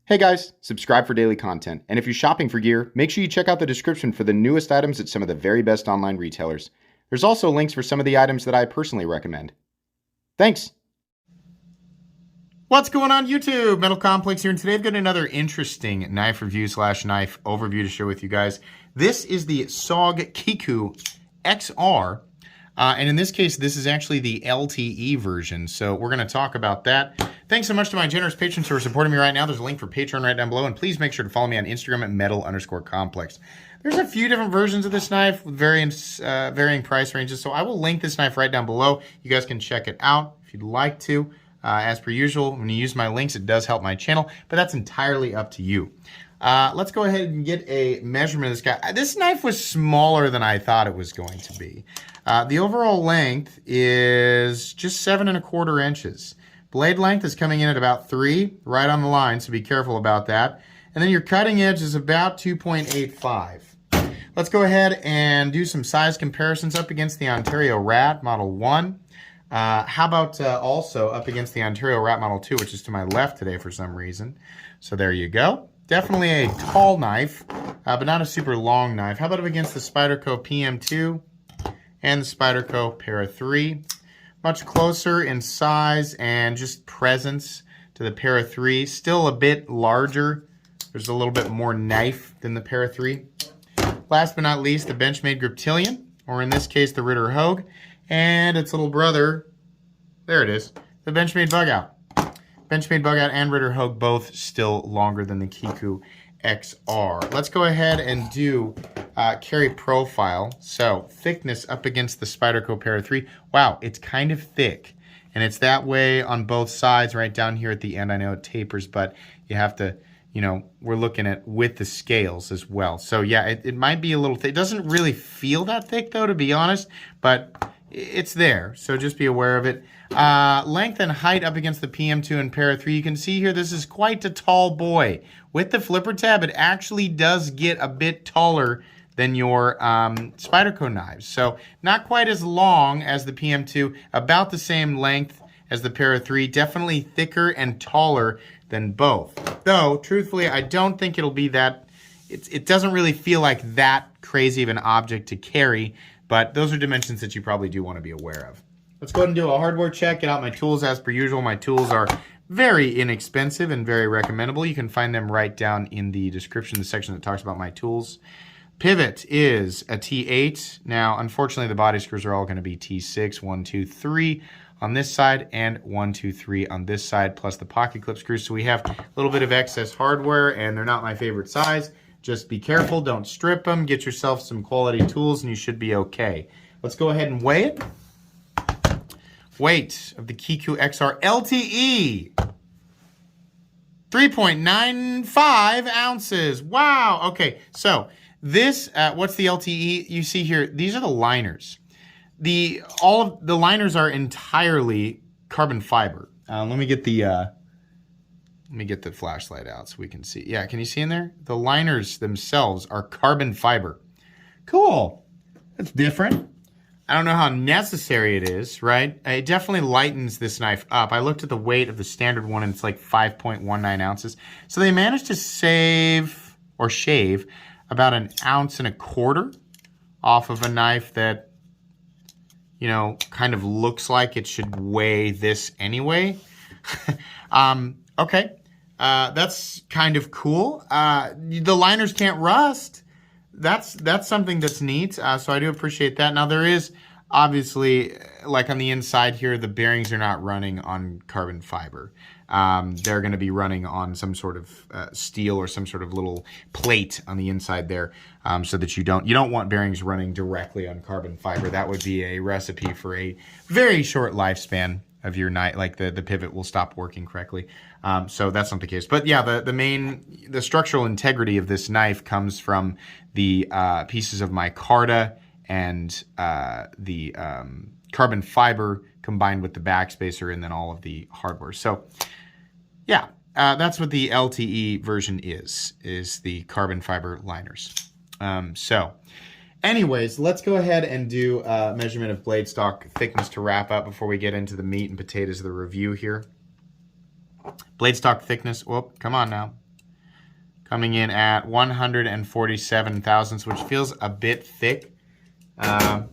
Hey guys, subscribe for daily content, and if you're shopping for gear, make sure you check out the description for the newest items at some of the very best online retailers. There's also links for some of the items that I personally recommend. Thanks! What's going on YouTube? Metal Complex here, and today I've got another interesting knife review / knife overview to share with you guys. This is the SOG Kiku XR, and in this case, this is actually the LTE version, so we're going to talk about that. Thanks so much to my generous patrons who are supporting me right now. There's a link for Patreon right down below, and please make sure to follow me on Instagram at metal_complex. There's a few different versions of this knife with varying price ranges, so I will link this knife right down below. You guys can check it out if you'd like to. As per usual, when you use my links, it does help my channel, but that's entirely up to you. Let's go ahead and get a measurement of this guy. This knife was smaller than I thought it was going to be. The overall length is just 7¼ inches. Blade length is coming in at about 3, right on the line, so be careful about that. And then your cutting edge is about 2.85. Let's go ahead and do some size comparisons up against the Ontario Rat Model 1. How about also up against the Ontario Rat Model 2, which is to my left today for some reason. So there you go. Definitely a tall knife, but not a super long knife. How about up against the Spyderco PM2 and the Spyderco Para 3? Much closer in size and just presence to the Para 3. Still a bit larger. There's a little bit more knife than the Para 3. Last but not least, the Benchmade Griptilian, or in this case, the Ritter Hogue, and its little brother, there it is, the Benchmade Bugout. Benchmade Bugout and Ritter Hogue both still longer than the Kiku XR. Let's go ahead and do carry profile. So thickness up against the Spyderco Para 3. Wow, it's kind of thick. And it's that way on both sides right down here at the end. I know it tapers, but you have to, you know, we're looking at with the scales as well. So yeah, it might be a little thick. It doesn't really feel that thick though, to be honest, but it's there. So just be aware of it. Length and height up against the PM2 and Para 3. You can see here this is quite a tall boy. With the flipper tab, it actually does get a bit taller than your Spyderco knives. So not quite as long as the PM2, about the same length as the Para 3, definitely thicker and taller than both. Though, truthfully, I don't think it'll be that, it doesn't really feel like that crazy of an object to carry, but those are dimensions that you probably do want to be aware of. Let's go ahead and do a hardware check, get out my tools as per usual. My tools are very inexpensive and very recommendable. You can find them right down in the description, the section that talks about my tools. Pivot is a T8. Now, unfortunately, the body screws are all going to be T6, 1, 2, 3 on this side, and 1, 2, 3 on this side, plus the pocket clip screws. So we have a little bit of excess hardware, and they're not my favorite size. Just be careful, don't strip them, get yourself some quality tools, and you should be okay. Let's go ahead and weigh it. Weight of the Kiku XR LTE, 3.95 ounces. Wow, okay, so this, what's the LTE? You see here, these are the liners. All of the liners are entirely carbon fiber. Let me get the flashlight out so we can see. Yeah, can you see in there? The liners themselves are carbon fiber. Cool. That's different. I don't know how necessary it is, right? It definitely lightens this knife up. I looked at the weight of the standard one, and it's like 5.19 ounces. So they managed to save or shave about 1.25 ounces off of a knife that, you know, kind of looks like it should weigh this anyway. Okay. That's kind of cool. The liners can't rust. That's something that's neat. So I do appreciate that. Now there is obviously, like on the inside here, the bearings are not running on carbon fiber. They're going to be running on some sort of steel or some sort of little plate on the inside there, so that you don't want bearings running directly on carbon fiber. That would be a recipe for a very short lifespan of your knife, like the pivot will stop working correctly. So that's not the case. But yeah, the structural integrity of this knife comes from the pieces of micarta and the carbon fiber combined with the backspacer and then all of the hardware. So yeah, that's what the LTE version is the carbon fiber liners. So anyways, let's go ahead and do a measurement of blade stock thickness to wrap up before we get into the meat and potatoes of the review here. Blade stock thickness, whoop, come on now. coming in at 147 thousandths, which feels a bit thick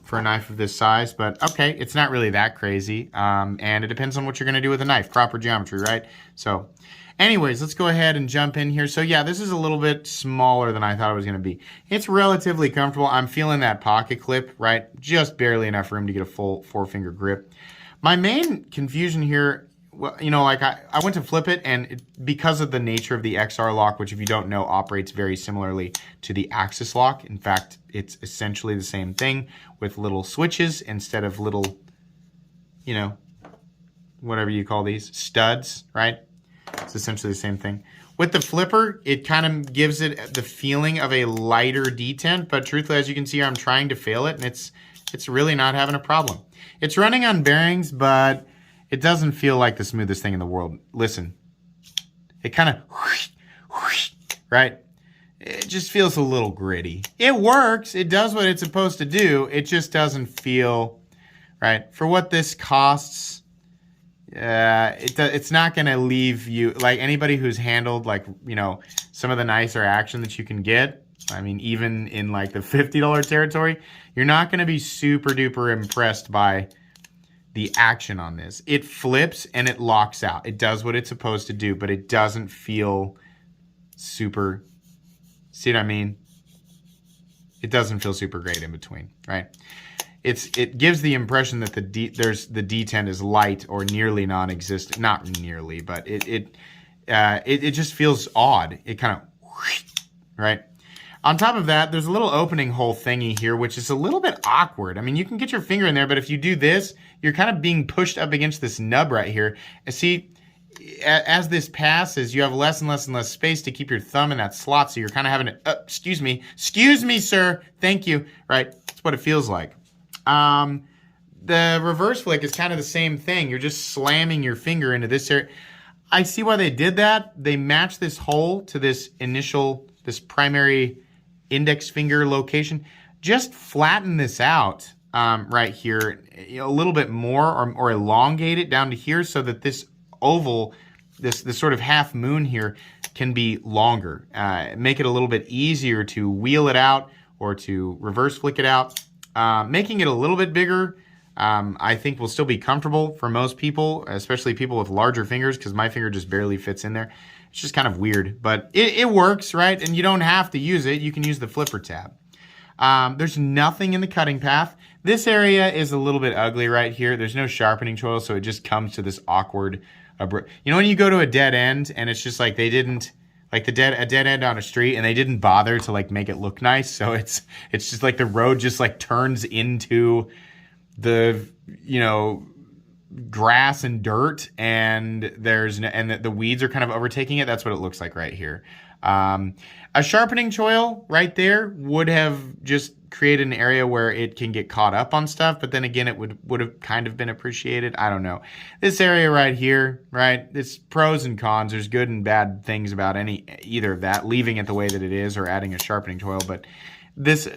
for a knife of this size, but okay, it's not really that crazy. And it depends on what you're going to do with a knife, proper geometry, right? So anyways, let's go ahead and jump in here. So yeah, this is a little bit smaller than I thought it was going to be. It's relatively comfortable. I'm feeling that pocket clip, right? Just barely enough room to get a full 4-finger grip. My main confusion here, well, you know, like I went to flip it, and because of the nature of the XR lock, which if you don't know operates very similarly to the Axis lock. In fact, it's essentially the same thing with little switches instead of little, you know, whatever you call these, studs, right? It's essentially the same thing. With the flipper, it kind of gives it the feeling of a lighter detent, but truthfully, as you can see, I'm trying to fail it, and it's really not having a problem. It's running on bearings, but it doesn't feel like the smoothest thing in the world. Listen, it kind of whoosh, whoosh, right? It just feels a little gritty. It works. It does what it's supposed to do. It just doesn't feel right. For what this costs, it's not going to leave you, like anybody who's handled like, you know, some of the nicer action that you can get. I mean, even in like the $50 territory, you're not going to be super duper impressed by the action on this. It flips and it locks out. It does what it's supposed to do, but it doesn't feel super, see what I mean? It doesn't feel super great in between, right? It gives the impression that the detent is light or nearly non-existent. Not nearly, but it just feels odd. It kind of, right? On top of that, there's a little opening hole thingy here, which is a little bit awkward. I mean, you can get your finger in there, but if you do this, you're kind of being pushed up against this nub right here. And see, as this passes, you have less and less and less space to keep your thumb in that slot, so you're kind of having to, excuse me, sir, thank you, right? That's what it feels like. The reverse flick is kind of the same thing. You're just slamming your finger into this area. I see why they did that. They matched this hole to this primary index finger location. Just flatten this out right here a little bit more, or elongate it down to here so that this oval, this sort of half moon here, can be longer. Make it a little bit easier to wheel it out or to reverse flick it out. Making it a little bit bigger, I think will still be comfortable for most people, especially people with larger fingers, because my finger just barely fits in there. It's just kind of weird, but it works, right? And you don't have to use it. You can use the flipper tab. There's nothing in the cutting path. This area is a little bit ugly right here. There's no sharpening choil, so it just comes to this awkward, you know, when you go to a dead end and it's just like they didn't, like a dead end on a street, and they didn't bother to like make it look nice. So it's just like the road just like turns into the, you know, grass and dirt, and the weeds are kind of overtaking it. That's what it looks like right here. A sharpening choil right there would have just created an area where it can get caught up on stuff, but then again, it would have kind of been appreciated. I don't know. This area right here, right? It's pros and cons. There's good and bad things about either of that, leaving it the way that it is or adding a sharpening choil, but this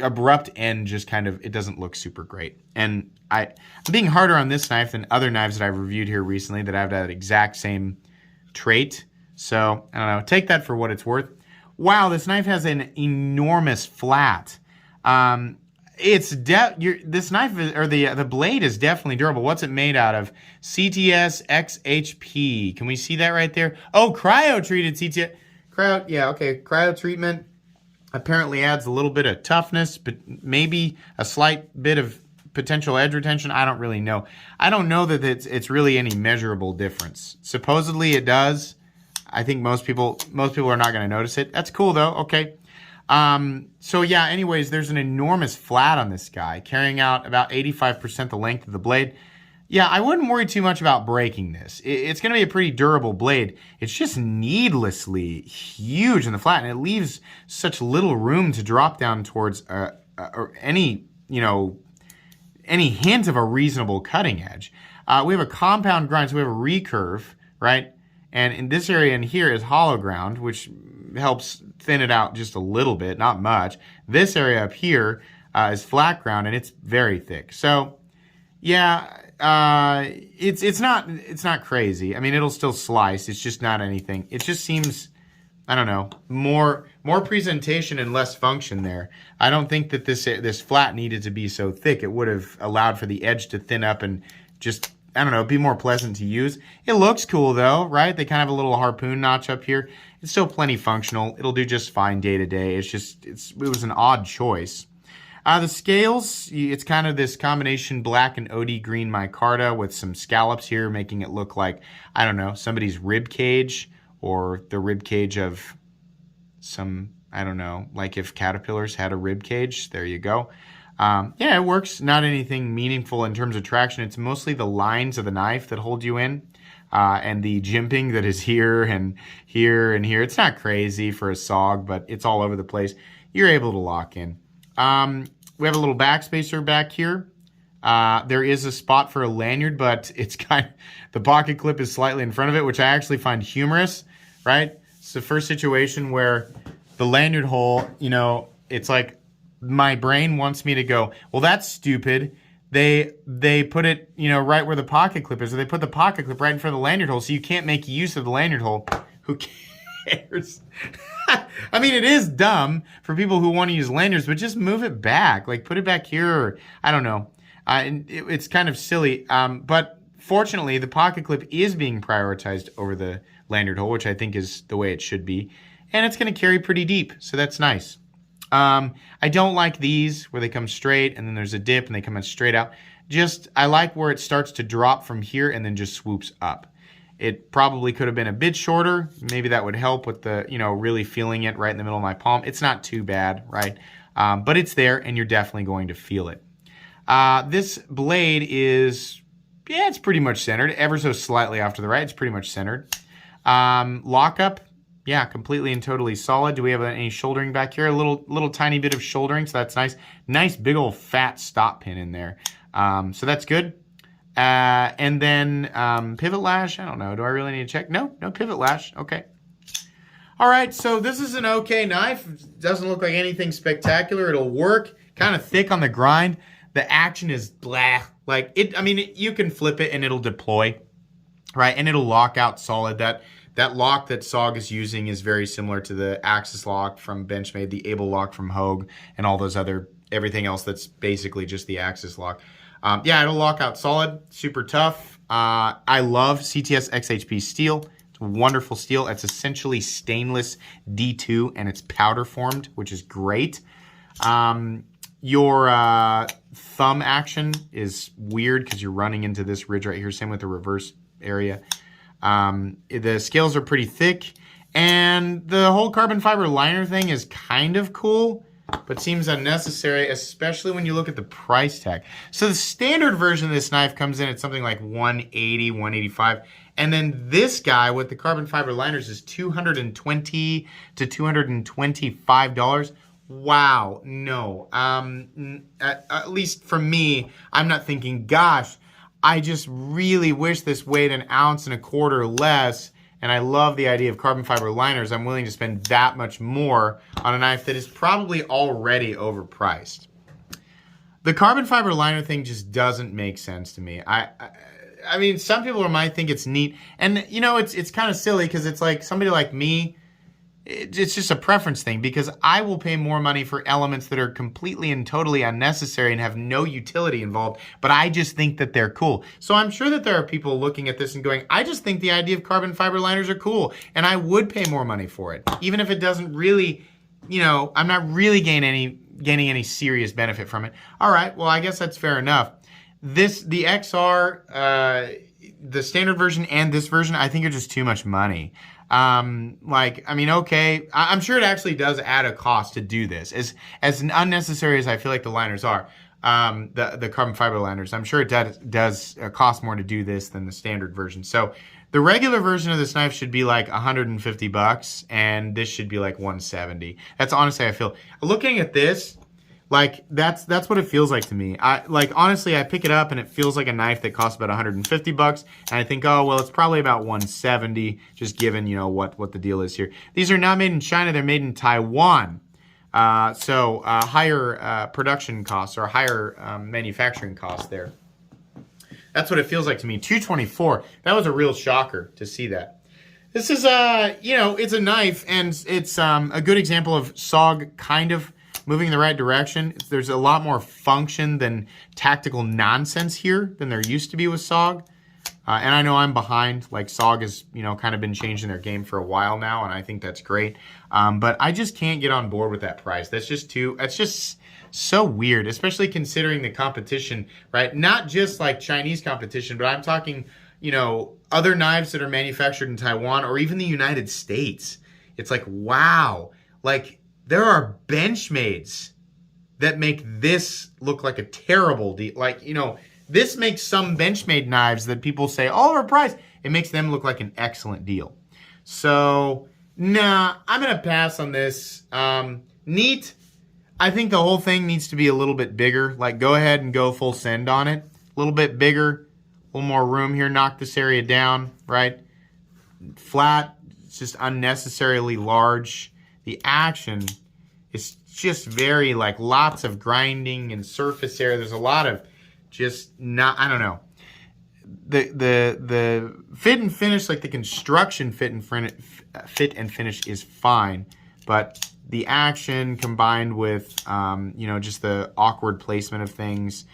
abrupt end just kind of, it doesn't look super great. And I'm being harder on this knife than other knives that I've reviewed here recently that have that exact same trait. So, I don't know. Take that for what it's worth. Wow, this knife has an enormous flat. This knife the blade is definitely durable. What's it made out of? CTS XHP. Can we see that right there? Oh, cryo treated CTS. Yeah, okay. Cryo treatment apparently adds a little bit of toughness, but maybe a slight bit of potential edge retention. I don't really know. I don't know that it's really any measurable difference. Supposedly it does. I think most people are not going to notice it. That's cool though. Okay. So yeah, anyways, there's an enormous flat on this guy, carrying out about 85% the length of the blade. Yeah, I wouldn't worry too much about breaking this. It's going to be a pretty durable blade. It's just needlessly huge in the flat, and it leaves such little room to drop down towards any hint of a reasonable cutting edge. We have a compound grind, so we have a recurve, right? And in this area in here is hollow ground, which helps thin it out just a little bit, not much. This area up here is flat ground, and it's very thick. So, yeah, it's not crazy. I mean, it'll still slice. It's just not anything. It just seems I don't know, more presentation and less function there. I don't think that this flat needed to be so thick. It would have allowed for the edge to thin up and just, I don't know, be more pleasant to use. It looks cool though, right? They kind of have a little harpoon notch up here. It's still plenty functional. It'll do just fine day to day. It's just, it was an odd choice. The scales, it's kind of this combination black and OD green micarta with some scallops here, making it look like, I don't know, somebody's rib cage or the rib cage of some, I don't know, like if caterpillars had a rib cage. There you go. Yeah, it works. Not anything meaningful in terms of traction. It's mostly the lines of the knife that hold you in. And the jimping that is here and here and here. It's not crazy for a SOG, but it's all over the place. You're able to lock in. We have a little backspacer back here. There is a spot for a lanyard, but it's the pocket clip is slightly in front of it, which I actually find humorous, right? It's the first situation where the lanyard hole, you know, it's like my brain wants me to go, well, that's stupid. They put it, you know, right where the pocket clip is, or they put the pocket clip right in front of the lanyard hole, so you can't make use of the lanyard hole. Who cares? I mean, it is dumb for people who want to use lanyards, but just move it back. Like, put it back here, or I don't know. It's kind of silly. But fortunately, the pocket clip is being prioritized over the lanyard hole, which I think is the way it should be. And it's going to carry pretty deep, so that's nice. I don't like these where they come straight and then there's a dip and they come in straight out. I like where it starts to drop from here and then just swoops up. It probably could have been a bit shorter. Maybe that would help with the, you know, really feeling it right in the middle of my palm. It's not too bad, right? But it's there and you're definitely going to feel it. This blade is, yeah, it's pretty much centered. Ever so slightly off to the right, it's pretty much centered. Lockup, yeah, completely and totally solid. Do we have any shouldering back here? A little tiny bit of shouldering, so that's nice. Nice big old fat stop pin in there. So that's good. And then pivot lash, I don't know. Do I really need to check? No pivot lash. Okay. All right, so this is an okay knife. Doesn't look like anything spectacular. It'll work. Kind of thick on the grind. The action is blah. Like it. I mean, you can flip it and it'll deploy, right? And it'll lock out solid. That lock that SOG is using is very similar to the Axis lock from Benchmade, the Able lock from Hogue, and all those everything else that's basically just the Axis lock. Yeah, it'll lock out solid, super tough. I love CTS XHP steel. It's a wonderful steel. It's essentially stainless D2 and it's powder formed, which is great. Your thumb action is weird because you're running into this ridge right here. Same with the reverse area. The scales are pretty thick, and the whole carbon fiber liner thing is kind of cool, but seems unnecessary, especially when you look at the price tag. So the standard version of this knife comes in at something like $180, $185, and then this guy with the carbon fiber liners is $220 to $225. Wow, no. At least for me, I'm not thinking, gosh, I just really wish this weighed 1.25 ounces less, and I love the idea of carbon fiber liners. I'm willing to spend that much more on a knife that is probably already overpriced. The carbon fiber liner thing just doesn't make sense to me. I mean, some people might think it's neat, and you know, it's kind of silly because it's like somebody like me, it's just a preference thing, because I will pay more money for elements that are completely and totally unnecessary and have no utility involved, but I just think that they're cool. So I'm sure that there are people looking at this and going, I just think the idea of carbon fiber liners are cool, and I would pay more money for it, even if it doesn't really, you know, I'm not really gaining any serious benefit from it. All right, well, I guess that's fair enough. The XR, the standard version and this version, I think are just too much money. Like, I mean, okay, I'm sure it actually does add a cost to do this, as unnecessary as I feel like the liners are, the carbon fiber liners. I'm sure it does cost more to do this than the standard version. So the regular version of this knife should be like $150, and this should be like $170. That's honestly, I feel. Looking at this, like, that's what it feels like to me. Honestly, I pick it up and it feels like a knife that costs about $150, and I think, oh, well, it's probably about $170, just given, you know, what the deal is here. These are not made in China, they're made in Taiwan. So higher production costs or higher manufacturing costs there. That's what it feels like to me. $224, that was a real shocker to see that. This is it's a knife, and it's a good example of SOG kind of moving in the right direction. There's a lot more function than tactical nonsense here than there used to be with SOG. And I know I'm behind. Like, SOG has, kind of been changing their game for a while now, and I think that's great. But I just can't get on board with that price. That's just so weird, especially considering the competition, right? Not just like Chinese competition, but I'm talking, other knives that are manufactured in Taiwan or even the United States. It's like, wow. Like, there are Benchmades that make this look like a terrible deal. Like, this makes some Benchmade knives that people say, oh, overpriced. It makes them look like an excellent deal. So, nah, I'm going to pass on this. Neat. I think the whole thing needs to be a little bit bigger. Like, go ahead and go full send on it. A little bit bigger, a little more room here. Knock this area down, right? Flat. It's just unnecessarily large. The action is just very, like, lots of grinding and surface area. There's a lot of just not, I don't know. The fit and finish, like the construction fit and finish is fine, but the action combined with just the awkward placement of things,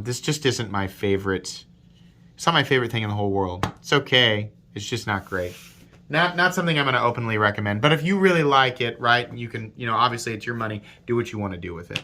this just isn't my favorite. It's not my favorite thing in the whole world. It's okay. It's just not great. Not something I'm going to openly recommend. But if you really like it, right, you can, obviously it's your money. Do what you want to do with it.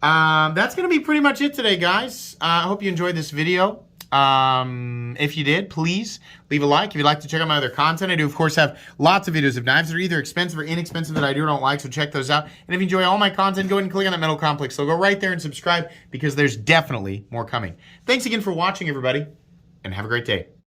That's going to be pretty much it today, guys. I hope you enjoyed this video. If you did, please leave a like. If you'd like to check out my other content, I do, of course, have lots of videos of knives that are either expensive or inexpensive that I do or don't like, so check those out. And if you enjoy all my content, go ahead and click on that metal complex. So go right there and subscribe because there's definitely more coming. Thanks again for watching, everybody, and have a great day.